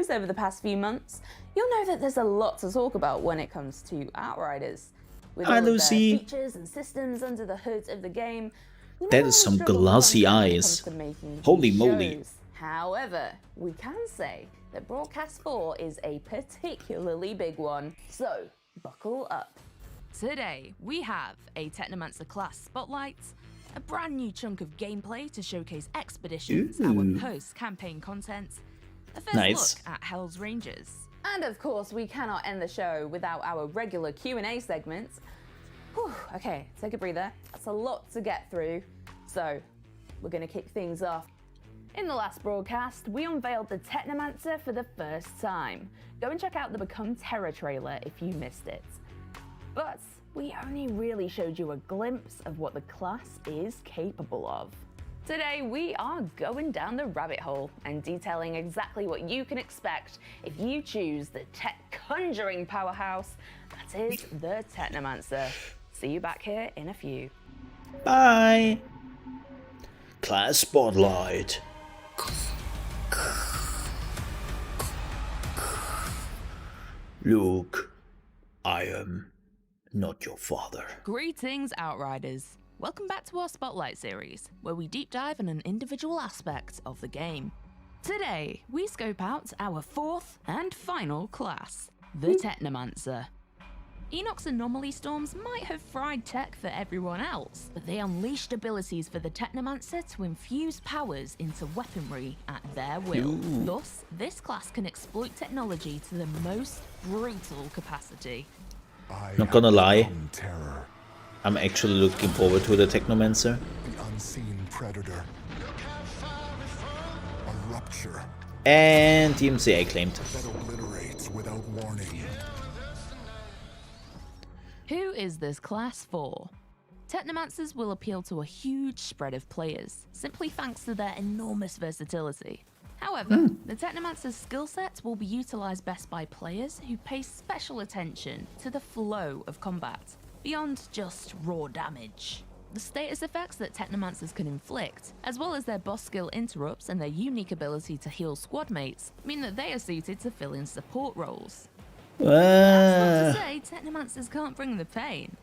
series over the past few months, you'll know that there's a lot to talk about when it comes to Outriders. With all of their features and systems under the hood of the game, that is some glassy eyes. Holy moly. However, we can say that Broadcast 4 is a particularly big one, so buckle up. Today, we have a Technomancer class spotlight, a brand new chunk of gameplay to showcase expeditions, our post-campaign content, a first look at Hell's Rangers. And of course, we cannot end the show without our regular Q&A segment. Whew, okay, take a breather. That's a lot to get through. So, we're gonna kick things off. In the last broadcast, we unveiled the Technomancer for the first time. Go and check out the Become Terror trailer if you missed it. But we only really showed you a glimpse of what the class is capable of. Today, we are going down the rabbit hole and detailing exactly what you can expect if you choose the tech conjuring powerhouse that is the Technomancer. See you back here in a few. Bye. Class Spotlight. Luke, I am not your father. Greetings, Outriders. Welcome back to our Spotlight series, where we deep dive on an individual aspect of the game. Today, we scope out our fourth and final class, the Technomancer. Enoch's anomaly storms might have fried tech for everyone else, but they unleashed abilities for the Technomancer to infuse powers into weaponry at their will. Thus, this class can exploit technology to the most brutal capacity. Not gonna lie, I'm actually looking forward to the Technomancer. The unseen predator. A rupture. And DMCA claimed. That obliterates without warning. Who is this class for? Technomancers will appeal to a huge spread of players, simply thanks to their enormous versatility. However, the Technomancer's skill set will be utilized best by players who pay special attention to the flow of combat, beyond just raw damage. The status effects that Technomancers can inflict, as well as their boss skill interrupts and their unique ability to heal squad mates, mean that they are suited to fill in support roles. That's not to say Technomancers can't bring the pain.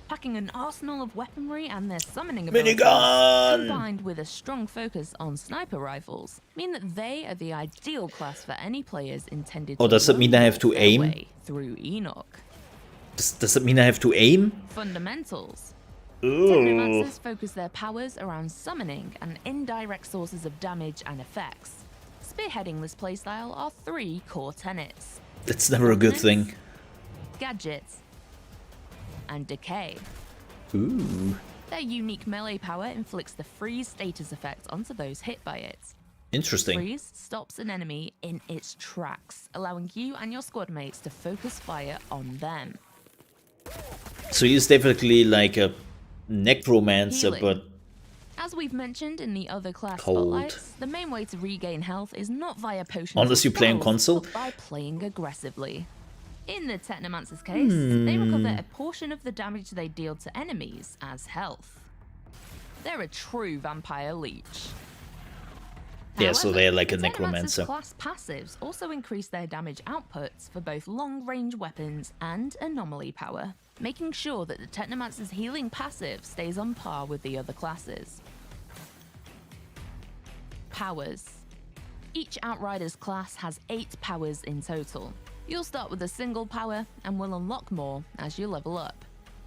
Packing an arsenal of weaponry and their summoning abilities, combined with a strong focus on sniper rifles, mean that they are the ideal class for any players intended to does it mean I have to aim? Through Enoch. Does it mean I have to aim? Fundamentals. Technomancers focus their powers around summoning and indirect sources of damage and effects. Spearheading this playstyle are three core tenets. That's never a good thing. GADGET and Decay. Ooh. Their unique melee power inflicts the freeze status effect onto those hit by it. Interesting. Freeze stops an enemy in its tracks, allowing you and your squad mates to focus fire on them. So he's definitely like a necromancer, but as we've mentioned in the other class cold. spotlights, the main way to regain health is not via potions unless you play on console, but by playing aggressively. In the Technomancer's case, they recover a portion of the damage they deal to enemies as health. They're a true vampire leech. Yeah, However, so they're like a the necromancer. Class passives also increase their damage outputs for both long-range weapons and anomaly power, making sure that the Technomancer's healing passive stays on par with the other classes. Powers. Each Outriders class has 8 powers in total. You'll start with a single power and will unlock more as you level up.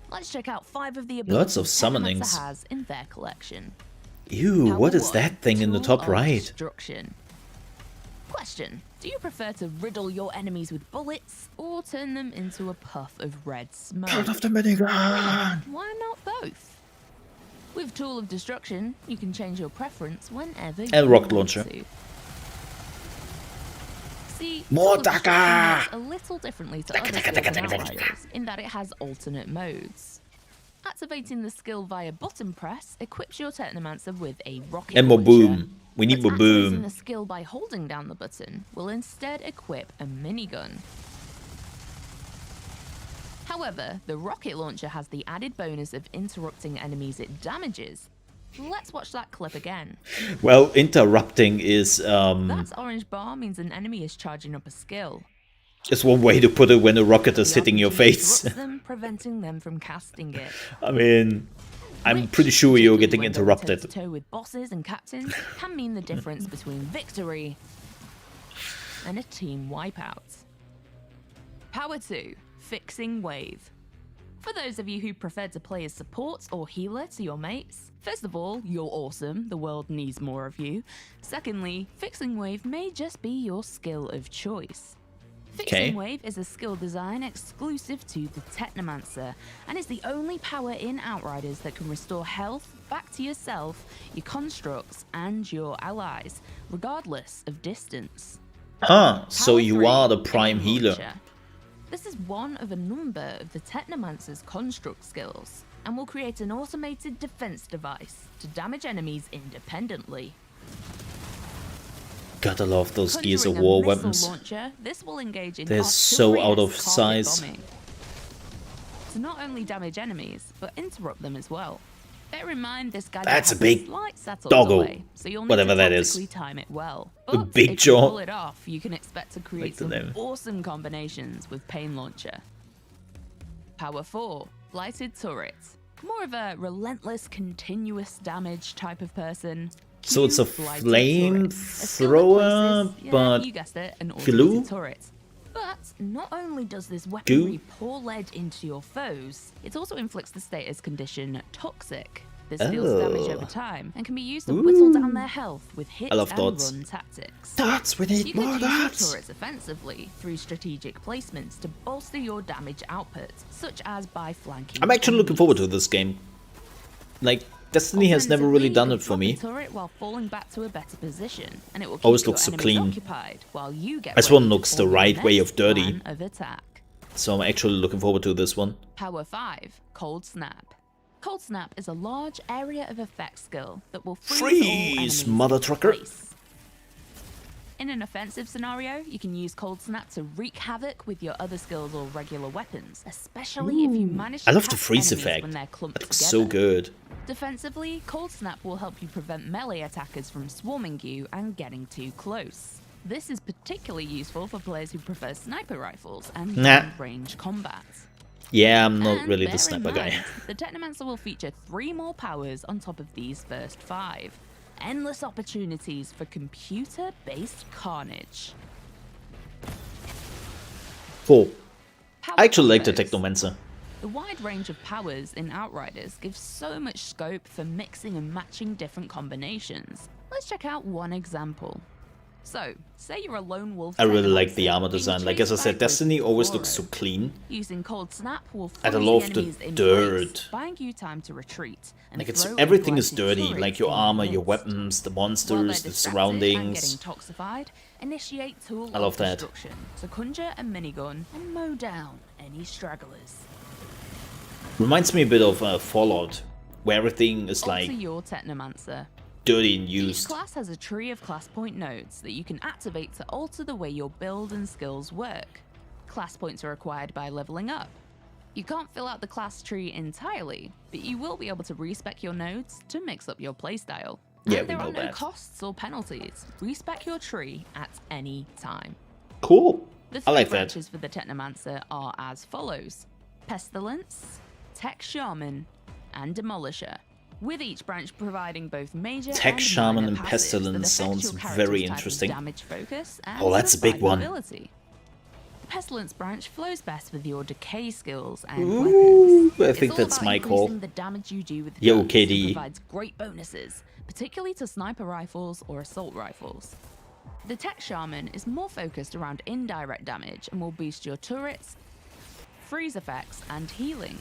Let's check out 5 of the abilities lots of summonings Technomancer has in their collection. Ew, Power what is 1, that thing in the Tool top of right? Destruction. Question: do you prefer to riddle your enemies with bullets or turn them into a puff of red smoke? Part of the minigun! Why not both? With Tool of Destruction, you can change your preference whenever you And rocket want launcher. to. See, More Tool of Destruction dagger! works a little differently to other skills in Outriders, in that it has alternate modes. Activating the skill via button press equips your Technomancer with a rocket And more launcher. boom. We need But more boom. activating the skill by holding down the button will instead equip a minigun. However, the rocket launcher has the added bonus of interrupting enemies it damages, Let's watch that clip again. Well, interrupting is That orange bar means an enemy is charging up a skill. just one way to put it when a rocket is The hitting your RPG face. interrupts them, preventing them from casting it. I mean, I'm Which, pretty sure you're getting when going interrupted. toe-to-toe with bosses and captains can mean the difference between victory and a team wipeout. Power 2, Fixing Wave. For those of you who prefer to play as support or healer to your mates, first of all, you're awesome, the world needs more of you. Secondly, Fixing Wave may just be your skill of choice. Fixing Wave is a skill design exclusive to the Technomancer, and is the only power in Outriders that can restore health back to yourself, your constructs, and your allies, regardless of distance. Huh, so Power you 3, are the prime Aim healer. Launcher. This is one of a number of the Technomancer's construct skills, and will create an automated defense device to damage enemies independently. Gotta love those Gears of Conjuring a War missile weapons. Launcher, this will engage in They're so artillery-esque out of carpet size. bombing to not only damage enemies, but interrupt them as well. Bear in mind this gadget That's a has big slight setup doggo, delay, so you'll need whatever to that is. tactically time it well. A But big if jaw. you pull it off, you can expect to create Like the some name. awesome combinations with Pain Launcher. Power 4, Blighted Turret. More of a relentless, continuous damage type of person. So it's a Blighted flame Turret. A skill that thrower, places, but you guessed it, an glue? automated turret. But not only does this weaponry Goo? pour lead into your foes, it also inflicts the status condition Toxic. This deals damage over time and can be used to whittle down their health with hit I love and dots. run tactics. Dots, we You need can more use your dots! turrets offensively through strategic placements to bolster your damage output, such as by flanking. I'm actually looking enemies. forward to this game. Like, Destiny has never really done it for Alternatively, me. you can drop a turret while falling back to a better position, and it will keep Always your looks so enemies clean. occupied while you get This ready one to looks the form your right way next of dirty. plan of attack. So I'm actually looking forward to this one. Power 5, Cold Snap. Cold Snap is a large area of effect skill that will freeze all Freeze, enemies mother in trucker! place. In an offensive scenario, you can use Cold Snap to wreak havoc with your other skills or regular weapons, especially if you manage to I love the catch freeze enemies effect. when they're clumped That looks together. so good. Defensively, Cold Snap will help you prevent melee attackers from swarming you and getting too close. This is particularly useful for players who prefer sniper rifles and Nah. range combat. Yeah, I'm not And really bear the in sniper guy. mind, the Technomancer will feature 3 more powers on top of these first 5. Endless opportunities for computer-based carnage. Cool. Power I actually like the combos. Technomancer. The wide range of powers in Outriders gives so much scope for mixing and matching different combinations. Let's check out one example. So, say you're a lone wolf. I really like the Technomancer armor being design. Like chased as I by a said, group Destiny of always looks so explorers. clean. Using Cold Snap will And I freeze love the the enemies in dirt. place, buying you time to retreat. And Like it's throw a everything is blighted dirty. turret Like your in armor, the your midst. weapons, the While they're monsters, the distracted surroundings. and getting toxified, initiate tool I love that. destruction to conjure a minigun and mow down any stragglers. Reminds me a bit of Fallout, where everything is Alter like your Technomancer. dirty and Each used. class has a tree of class point nodes that you can activate to alter the way your build and skills work. Class points are acquired by leveling up. You can't fill out the class tree entirely, but you will be able to respec your nodes to mix up your playstyle. Yeah, And we there know are no that. costs or penalties. Respec your tree at any time. Cool. The I three like that. branches for the Technomancer are as follows: Pestilence, Tech Shaman, and Demolisher. With each branch providing both major Tech and Shaman minor and passives that Pestilence affect sounds your character's very type of interesting. Damage focus and Oh, that's a big one. survivability. The Pestilence branch flows best with your decay skills and Ooh, weapons. I It's think all that's about my call. increasing the damage you do with Yo, guns KD. and provides great bonuses, particularly to sniper rifles or assault rifles. The Tech Shaman is more focused around indirect damage and will boost your turrets, freeze effects, and healing.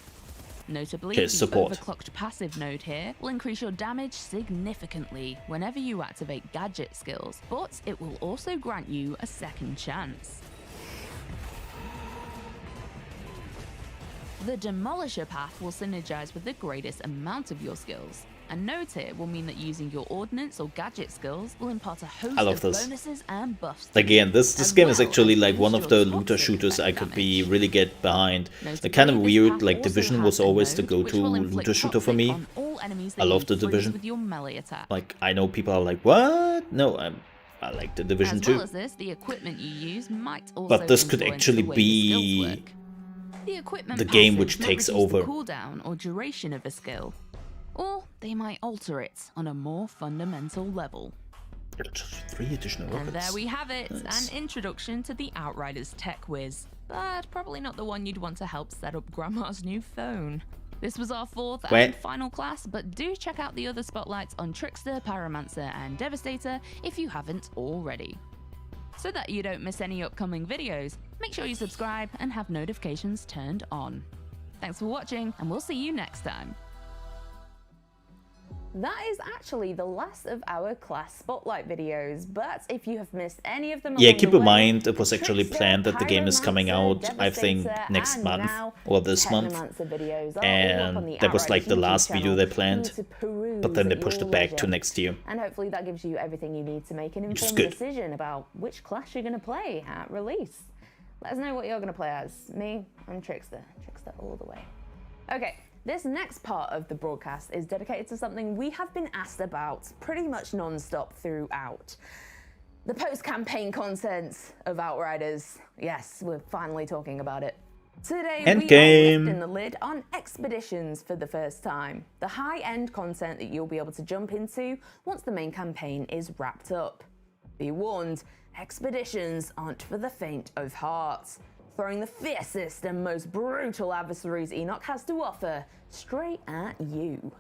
Notably, Okay, the support. overclocked passive node here will increase your damage significantly whenever you activate gadget skills, but it will also grant you a second chance. The Demolisher path will synergize with the greatest amount of your skills. and no tier will mean that using your ordnance or gadget skills will impart a host I love of this. bonuses and buffs. to Again, you, this as game is well actually as like one of the boost your looter toxic shooters I effect could damage. be really get behind. They're Notably, kind of this weird, pack like also Division has was a always the node go-to which will inflict looter shooter for toxic me. on all enemies I that love you the freeze Division. with your melee attack. Like, I know people are like, what? No, I like the Division As well too. as this, the equipment you use might also But this could influence actually the way the skills be work. The equipment the game passives which might takes reduce over. the cooldown or duration of a skill, or they might alter it on a more fundamental level. Just 3 additional rockets. And there we have it, Nice. an introduction to the Outriders tech quiz, but probably not the one you'd want to help set up Grandma's new phone. This was our 4th Wait. and final class, but do check out the other spotlights on Trickster, Pyromancer, and Devastator if you haven't already. So that you don't miss any upcoming videos, make sure you subscribe and have notifications turned on. Thanks for watching, and we'll see you next time. That is actually the last of our class spotlight videos, but if you have missed any of them Yeah, along keep the in way, mind it was actually Trickster, planned that the game is coming Pyromancer, out, I think, Devastator, next and month now or this month. TECHNOMANCER videos are all up And on the that was like Outriders the YouTube last video channel they for you planned, to peruse but then they at pushed your it back to leisure. next year. And hopefully that gives you everything you need to make an Which is informed good. decision about which class you're going to play at release. Let us know what you're going to play as. Me, I'm Trickster. Trickster all the way. Okay, this next part of the broadcast is dedicated to something we have been asked about pretty much non-stop throughout. The post-campaign content of Outriders. Yes, we're finally talking about it. Today, we are Endgame. lifting the lid on expeditions for the first time. The high-end content that you'll be able to jump into once the main campaign is wrapped up. Be warned, expeditions aren't for the faint of heart. Throwing the fiercest and most brutal adversaries Enoch has to offer straight at you.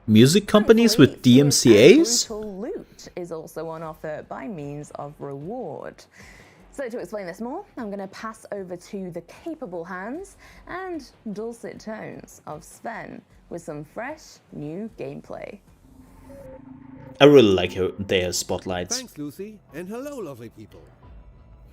Music companies with Thankfully, fierce DMCAs? and brutal loot is also on offer by means of reward. So to explain this more, I'm going to pass over to the capable hands and dulcet tones of Sven with some fresh, new gameplay. I really like their spotlights. Thanks, Lucy, and hello, lovely people.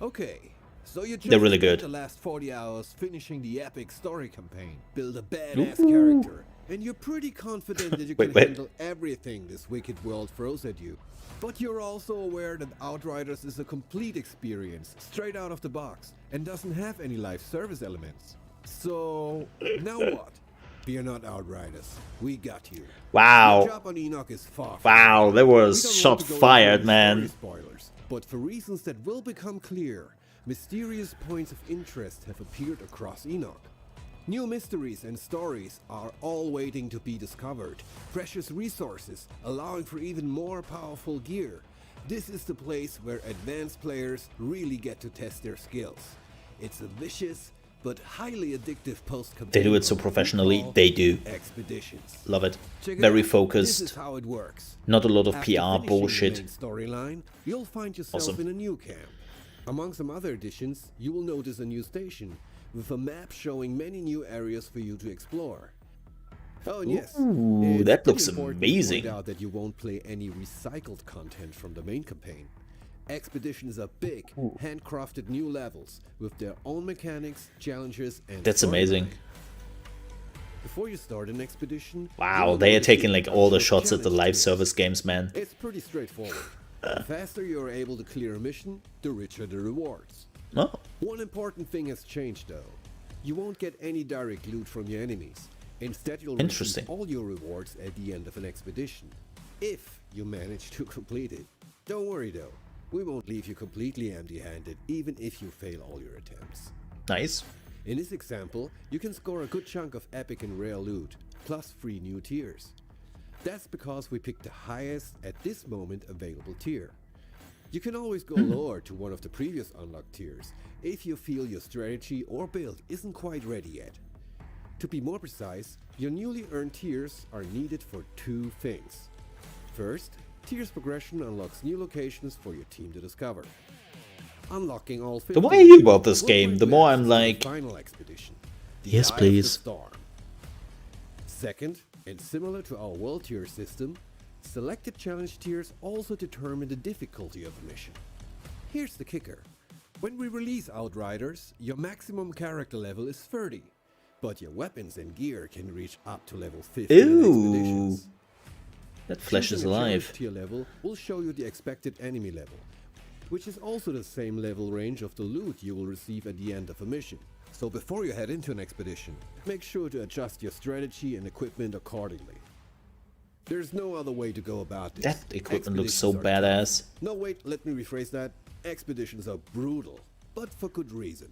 Okay, so you just They're really spent good. the last 40 hours finishing the epic story campaign, build a badass character, and you're pretty confident that you can Wait. handle everything this wicked world throws at you. But you're also aware that Outriders is a complete experience, straight out of the box, and doesn't have any live service elements. So, now what? Fear not, Outriders. We got you. Wow. Your job on Enoch is far from Wow, over. there We was don't shot want to go into fired, any man. story spoilers, but for reasons that will become clear, mysterious points of interest have appeared across Enoch. New mysteries and stories are all waiting to be discovered. Precious resources, allowing for even more powerful gear. This is the place where advanced players really get to test their skills. It's a vicious but highly addictive post-campaign. They do it so mode we professionally. call They do. Expeditions. Love it. Check it Very out. This focused. is how it works. Not a lot of After PR finishing bullshit. the main storyline, you'll find yourself Awesome. in a new camp. Among some other additions, you will notice a new station with a map showing many new areas for you to explore. Oh, and yes, Ooh, it's that pretty looks important to amazing. point out that you won't play any recycled content from the main campaign. Expeditions are big, handcrafted new levels with their own mechanics, challenges, and That's storyline. amazing. Before you start an expedition, Wow, you'll they are notice taking the like all the actual shots at the challenge live tiers. service games, man. It's pretty straightforward. The faster you are able to clear a mission, the richer the rewards. Oh, One important thing has changed though. You won't get any direct loot from your enemies. Instead, you'll Interesting. receive all your rewards at the end of an expedition. If you manage to complete it. Don't worry though. We won't leave you completely empty-handed, even if you fail all your attempts. nice. In this example, you can score a good chunk of epic and rare loot, plus 3 new tiers. That's because we picked the highest at this moment available tier. You can always go lower to one of the previous unlocked tiers if you feel your strategy or build isn't quite ready yet. To be more precise, your newly earned tiers are needed for 2 things. First, tiers progression unlocks new locations for your team to discover. Unlocking all 50 The more I hear about this will game, bring the you more access I'm to the like, final expedition, the yes, Eye of the please. Storm. Second, and similar to our world tier system, selected challenge tiers also determine the difficulty of a mission. Here's the kicker. When we release Outriders, your maximum character level is 30, but your weapons and gear can reach up to level 50 in Ooh. expeditions. That flesh is Choosing a challenge alive. tier level will show you the expected enemy level, which is also the same level range of the loot you will receive at the end of a mission. So before you head into an expedition, make sure to adjust your strategy and equipment accordingly. There's no other way to go about this. That equipment looks so Expeditions are badass. tough. No, wait, let me rephrase that. Expeditions are brutal, but for good reason.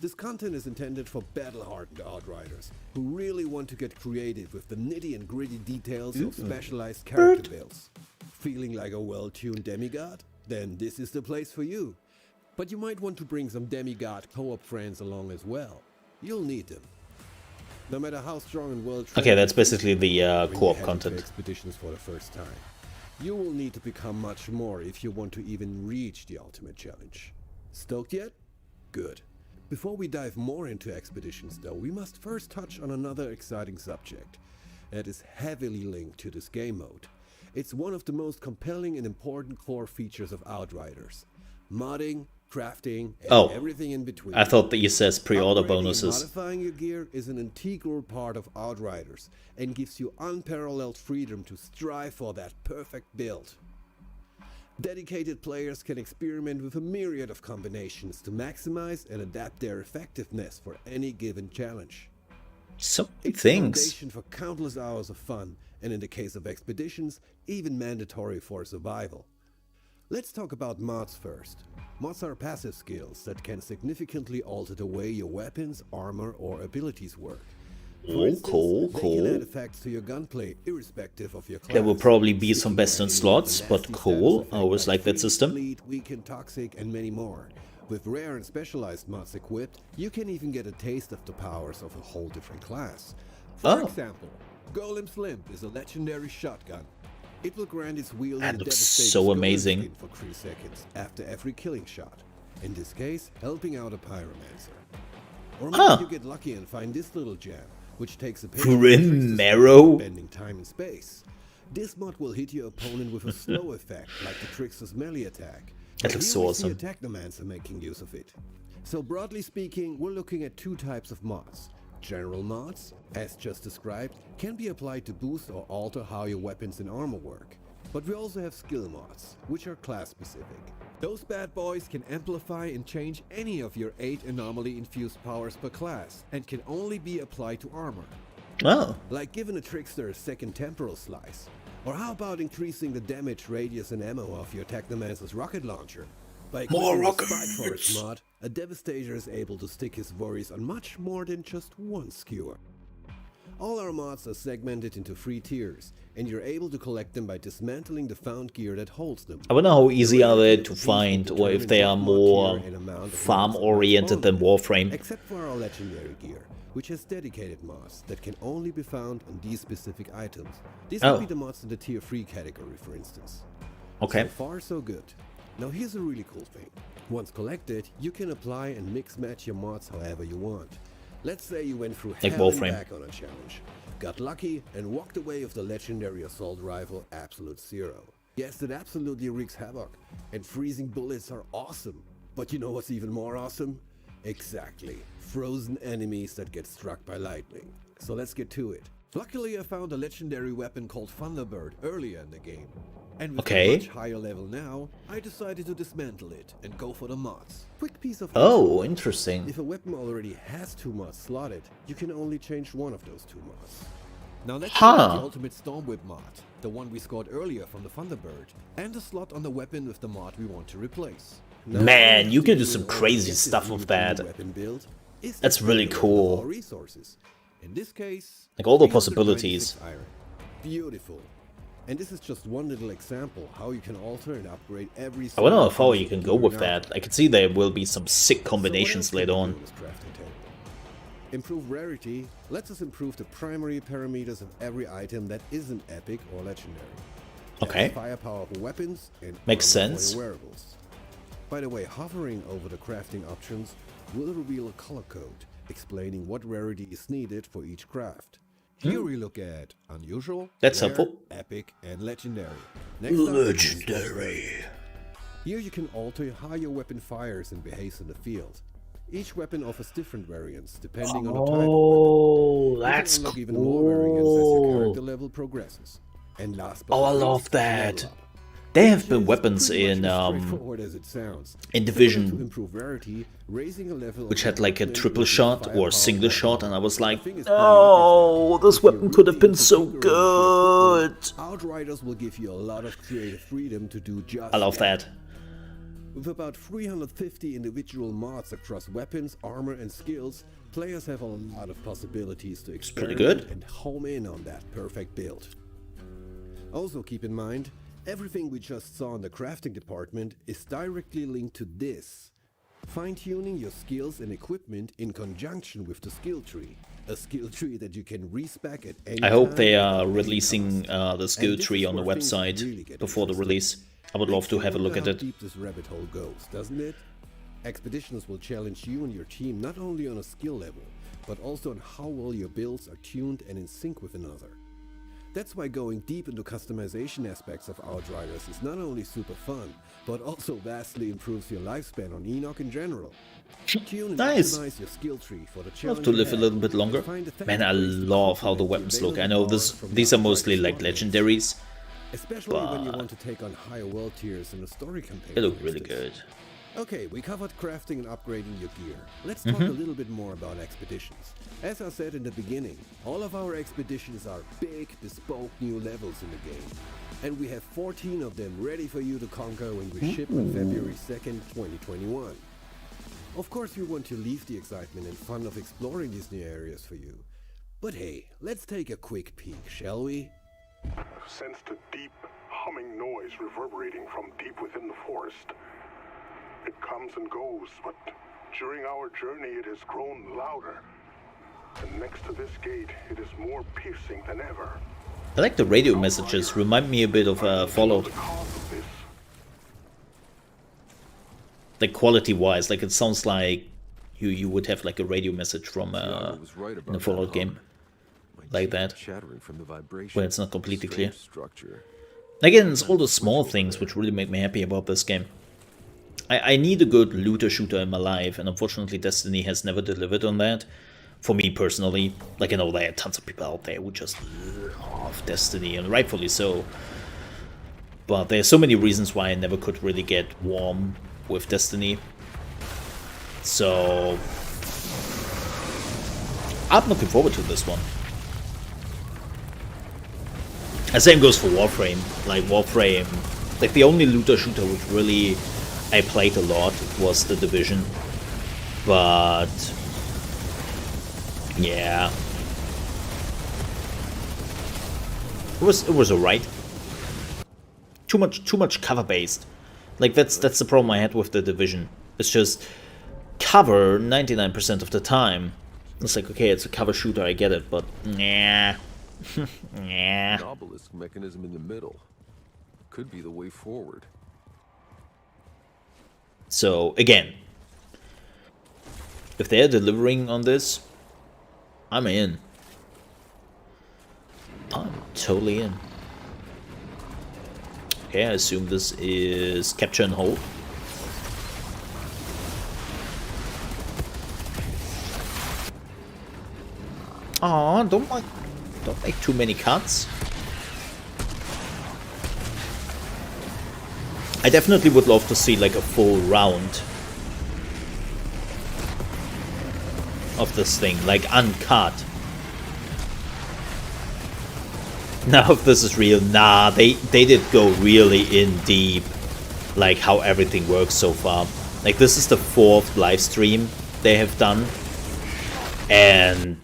This content is intended for battle-hardened Outriders who really want to get creative with the nitty and gritty details of specialized character builds. Feeling like a well-tuned demigod? Then this is the place for you. But you might want to bring some demigod co-op friends along as well. You'll need them. No matter how strong and well trained. Okay, that's basically the when you co-op head into content. expeditions for the first time. You will need to become much more if you want to even reach the ultimate challenge. Stoked yet? Good. Before we dive more into expeditions though, we must first touch on another exciting subject that is heavily linked to this game mode. It's one of the most compelling and important core features of Outriders. Modding, crafting, and everything in between. I thought that you says pre-order Upgrading and bonuses. modifying your gear is an integral part of Outriders and gives you unparalleled freedom to strive for that perfect build. Dedicated players can experiment with a myriad of combinations to maximize and adapt their effectiveness for any given challenge. So many It's the things. foundation for countless hours of fun, and in the case of expeditions, even mandatory for survival. Let's talk about mods first. Mods are passive skills that can significantly alter the way your weapons, armor, or abilities work. For instance, they can add effects to your gunplay, irrespective of your class. There will probably be some best in Sticking slots, with a but nasty cool. status I always effect like that freeze, system. bleed, weaken, toxic, and many more. With rare and specialized mods equipped, you can even get a taste of the powers of a whole different class. For example, Golem's Limp is a legendary shotgun. It will grant its wielder That a looks devastating so golem amazing. skin for 3 seconds after every killing shot. In this case, helping out a pyromancer. Or maybe you get lucky and find this little gem, which takes a Grim Marrow. bending time and space. This mod will hit your opponent with a slow effect, like the Trickster's melee attack. That looks so awesome. Here we see a TECHNOMANCER making use of it. So broadly speaking, we're looking at 2 types of mods. General mods, as just described, can be applied to boost or alter how your weapons and armor work. But we also have skill mods, which are class specific. Those bad boys can amplify and change any of your 8 anomaly-infused powers per class, and can only be applied to armor. Oh, Like giving a trickster a second temporal slice. Or how about increasing the damage, radius and ammo of your Technomancer's rocket launcher? By equipping the Spike Forest mod, a Devastator is able to stick his worries on much more than just one skewer. All our mods are segmented into 3 tiers, and you're able to collect them by dismantling the found gear that holds them. I wonder how easy are they to find, or if they are more farm-oriented than Warframe. Except for our legendary gear, which has dedicated mods that can only be found on these specific items. These would be the mods in the tier 3 category, for instance. Okay. So far, so good. Now here's a really cool thing. Once collected, you can apply and mix-match your mods however you want. Let's say you went through Like hell and Warframe. back on a challenge, got lucky, and walked away with the legendary assault rifle Absolute Zero. Yes, it absolutely wreaks havoc, and freezing bullets are awesome. But you know what's even more awesome? Exactly. Frozen enemies that get struck by lightning. So let's get to it. Luckily, I found a legendary weapon called Thunderbird earlier in the game. And with a much higher level now, I decided to dismantle it and go for the mods. Quick piece of Oh, interesting. if a weapon already has 2 mods slotted, you can only change one of those 2 mods. Now let's look at the Ultimate Stormwhip mod, the one we scored earlier from the Thunderbird, and the slot on the weapon with the mod we want to replace. Now, Man, you can do in some order to crazy get this stuff with unique that. weapon build is That's to really find cool. all resources. In this case, Like all the 396 possibilities. iron. Beautiful. And this is just one little example how you can alter and upgrade every I wonder how single far piece you of can gear go with now. that. I can see there will be some sick combinations So what else later can we on. do in this crafting table? Improve rarity lets us improve the primary parameters of every item that isn't epic or legendary. Okay. That's firepower for weapons and Makes armor for sense. your wearables. By the way, hovering over the crafting options will reveal a color code explaining what rarity is needed for each craft. Here we look at unusual, That's rare, helpful. epic, and legendary. Next up is legendary. Here you can alter how your weapon fires and behaves in the field. Each weapon offers different variants depending on the type of weapon. Oh, You can that's unlock even more variants as your cool. character level progresses. And last but Oh, I not love least, that. level up. There have been It's weapons pretty in much as straightforward as it sounds. in Similar Division to improve rarity, raising a level which of had like a equipment triple will boost shot or firepower single quite shot, a and I lot. was I like, think it's pretty obvious no, now. this If you're weapon could have really been into so tinkering with your equipment, good. Outriders will give you a lot of creative freedom to do just I love that. With about 350 individual mods across weapons, armor, and skills, players have a lot of possibilities to pretty experiment good. and home in on that perfect build. Also keep in mind, everything we just saw in the crafting department is directly linked to this. Fine-tuning your skills and equipment in conjunction with the skill tree. A skill tree that you can respec at any I hope time they without are any releasing cost. the skill And this tree is on the where things website really get before the interesting. release. I would love Makes to you have a look wonder at how it. deep this rabbit hole goes, doesn't it? Expeditions will challenge you and your team not only on a skill level, but also on how well your builds are tuned and in sync with another. That's why going deep into customization aspects of Outriders is not only super fun, but also vastly improves your lifespan on Enoch in general. Tune and Nice. optimize your skill tree for the Love challenge to live a ahead, little bit and longer. find effective Man, I ways to love how the complement weapons look. I available know powers from these the are mostly Outriders like slot lanes. legendaries. Especially when you but want to take on higher world tiers in a story campaign. They look for really instance. good. Okay, we covered crafting and upgrading your gear. Let's talk a little bit more about expeditions. As I said in the beginning, all of our expeditions are big, bespoke new levels in the game. And we have 14 of them ready for you to conquer when we ship on February 2nd, 2021. Of course you want to leave the excitement and fun of exploring these new areas for you. But hey, let's take a quick peek, shall we? I've sensed a deep, humming noise reverberating from deep within the forest. It comes and goes, but during our journey it has grown louder. And next to this gate, it is more piercing than ever. I like the radio messages. Remind me a bit of Fallout. The cause of this. Like quality-wise, like it sounds like you would have like a radio message from Tiago was right in a about Fallout that game, hum. My like teeth that. chattering from the vibration. When it's not completely clear. Strange structure. Again, it's all the small things which really make me happy about this game. I need a good looter shooter in my life, and unfortunately Destiny has never delivered on that. For me personally, like I know there are tons of people out there who just love Destiny, and rightfully so. But there are so many reasons why I never could really get warm with Destiny. So I'm looking forward to this one. The same goes for Warframe. Like Warframe, like the only looter shooter which really I played a lot was The Division. But yeah, it was alright. Too much cover based. Like that's the problem I had with The Division. It's just cover 99% of the time. It's like, okay, it's a cover shooter, I get it, but nah. Nah. An obelisk mechanism in the middle. Could be the way forward. So again, if they're delivering on this, I'm in. I'm totally in. Okay, I assume this is capture and hold. Aw, don't make too many cuts. I definitely would love to see like a full round of this thing, like uncut. Now if this is real, nah, they did go really in deep, like how everything works so far. Like this is the 4th live stream they have done, and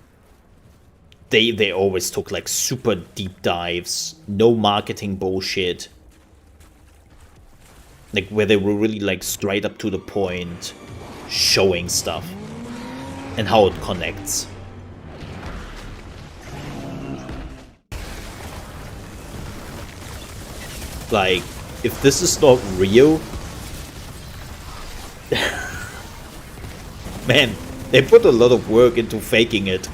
they always took like super deep dives, no marketing bullshit. Like where they were really like straight up to the point, showing stuff and how it connects. Like, if this is not real, man, they put a lot of work into faking it.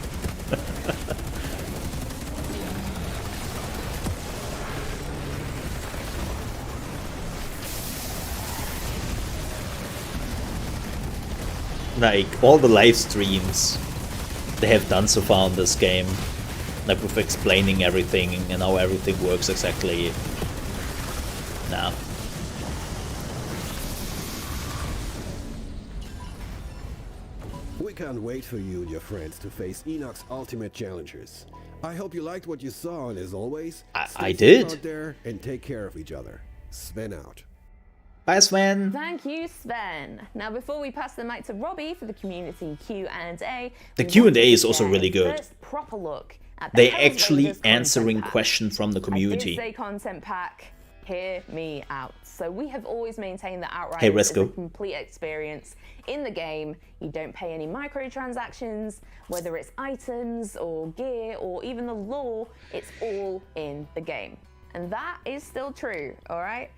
Like, all the live streams they have done so far on this game, Like with explaining everything and how everything works exactly. Nah. We can't wait for you and your friends to face Enoch's ultimate challengers. I hope you liked what you saw, and as always, I stay did. safe out there and take care of each other. Sven out. Bye, Sven. Thank you, Sven. Now, before we pass the mic to Robbie for the community Q&A, The Q&A is also really good. First proper look at the They Hell's actually Rangers content answering pack. questions from the I community. did say content pack. Hear me out. So we have always maintained that Outriders Hey, is a Resco. complete experience in the game. You don't pay any microtransactions, whether it's items or gear or even the lore, it's all in the game. And that is still true, all right?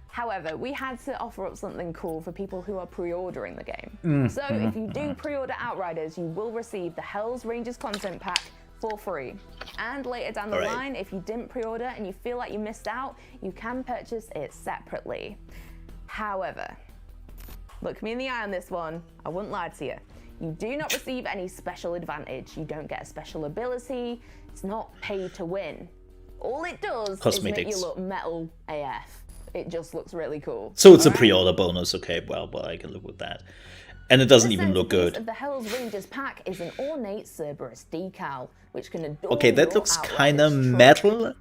However, we had to offer up something cool for people who are pre-ordering the game. So if you do pre-order Outriders, you will receive the Hell's Rangers content pack for free. And later down the line, if you didn't pre-order and you feel like you missed out, you can purchase it separately. However, look me in the eye on this one, I wouldn't lie to you. You do not receive any special advantage. You don't get a special ability. It's not pay to win. All it does is make you look metal AF. It just looks really cool. So it's a pre-order bonus, okay, well, I can live with that. And it doesn't even look good. The Hell's Rangers pack is an ornate Cerberus decal, which can adorn Okay, that your looks Outriders kinda truck. metal.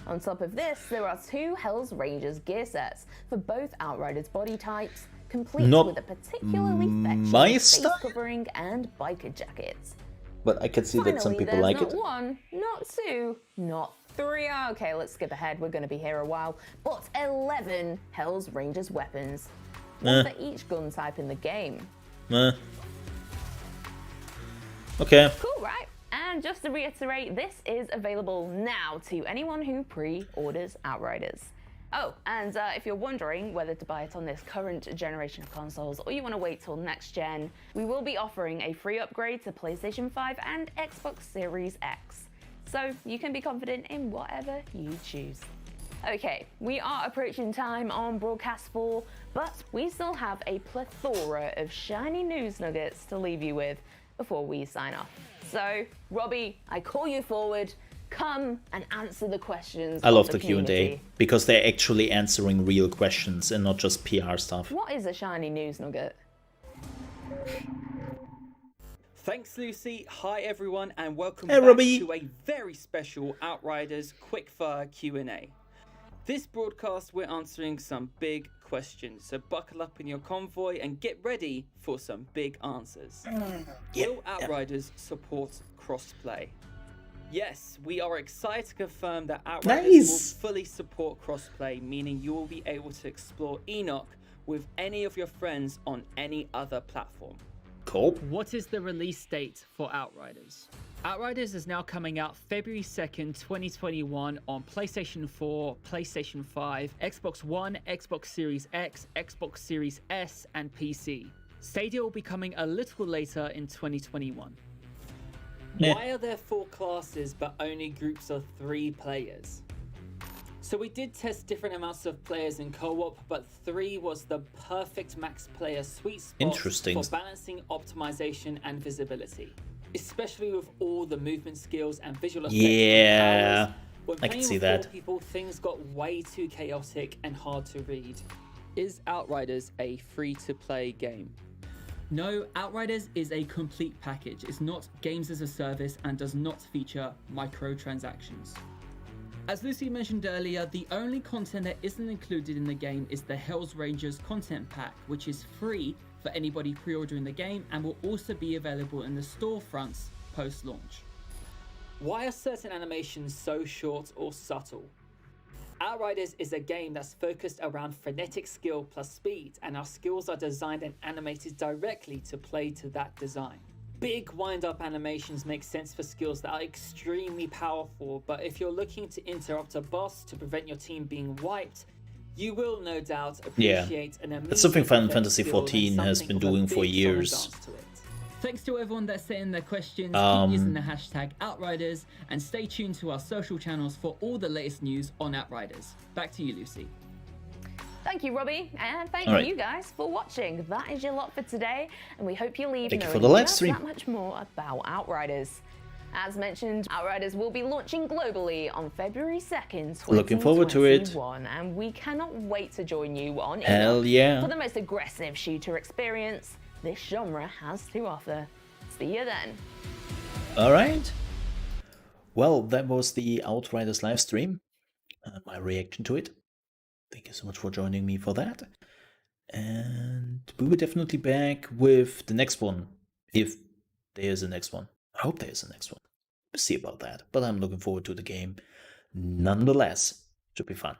On top of this, there are 2 Hell's Rangers gear sets for both Outriders body types, complete Not with a particularly my fetching face style? covering and biker jackets. But I can see that some Finally, people there's like not it. 1, not 2, not 3. Okay, let's skip ahead. We're going to be here a while. But 11 Hell's Rangers weapons. One for each gun type in the game. Okay. Cool, right? And just to reiterate, this is available now to anyone who pre-orders Outriders. Oh, and if you're wondering whether to buy it on this current generation of consoles or you want to wait till next gen, we will be offering a free upgrade to PlayStation 5 and Xbox Series X. So you can be confident in whatever you choose. Okay, we are approaching time on Broadcast 4, but we still have a plethora of shiny news nuggets to leave you with before we sign off. So, Robbie, I call you forward. Come and answer the questions. I love of the Q&A community. because they're actually answering real questions and not just PR stuff. What is a shiny news nugget? Thanks, Lucy. Hi, everyone, and welcome Hey, back Robbie. to a very special Outriders Quickfire Q&A. This broadcast, we're answering some big questions, so buckle up in your convoy and get ready for some big answers. Will Outriders support crossplay? Yes, we are excited to confirm that Outriders Nice. will fully support crossplay, meaning you will be able to explore Enoch with any of your friends on any other platform. Cool. What is the release date for Outriders? Outriders is now coming out February 2nd, 2021 on PlayStation 4, PlayStation 5, Xbox One, Xbox Series X, Xbox Series S, and PC. Stadia will be coming a little later in 2021. Yeah. Why are there 4 classes but only groups of 3 players? So we did test different amounts of players in co-op, but 3 was the perfect max player sweet spot Interesting. for balancing optimization and visibility. Especially with all the movement skills and visual effects. Yeah, and powers. When I can playing see with that. 4 people, things got way too chaotic and hard to read. Is Outriders a free-to-play game? No, Outriders is a complete package. It's not games as a service and does not feature microtransactions. As Lucy mentioned earlier, the only content that isn't included in the game is the Hell's Rangers content pack, which is free for anybody pre-ordering the game and will also be available in the storefronts post-launch. Why are certain animations so short or subtle? Outriders is a game that's focused around frenetic skill plus speed, and our skills are designed and animated directly to play to that design. Big wind-up animations make sense for skills that are extremely powerful, but if you're looking to interrupt a boss to prevent your team being wiped, you will no doubt appreciate an immediate That's something Final effect Fantasy skill XIV than has something been with a doing for big solid years. dance to it. Thanks to everyone that sent in their questions, keep using the hashtag Outriders, and stay tuned to our social channels for all the latest news on Outriders. Back to you, Lucy. Thank you, Robbie, and thank All right. you guys for watching. That is your lot for today, and we hope you leave Thank you knowing for the live just stream. that much more about Outriders. As mentioned, Outriders will be launching globally on February 2nd, 2021, Looking forward to it. and we cannot wait to join you on Hell yeah. for the most aggressive shooter experience this genre has to offer. See you then. Alright. Well, that was the Outriders live stream. My reaction to it. Thank you so much for joining me for that. And we will definitely back with the next one, if there is a next one. I hope there is a next one. We'll see about that, but I'm looking forward to the game. Nonetheless, should be fun.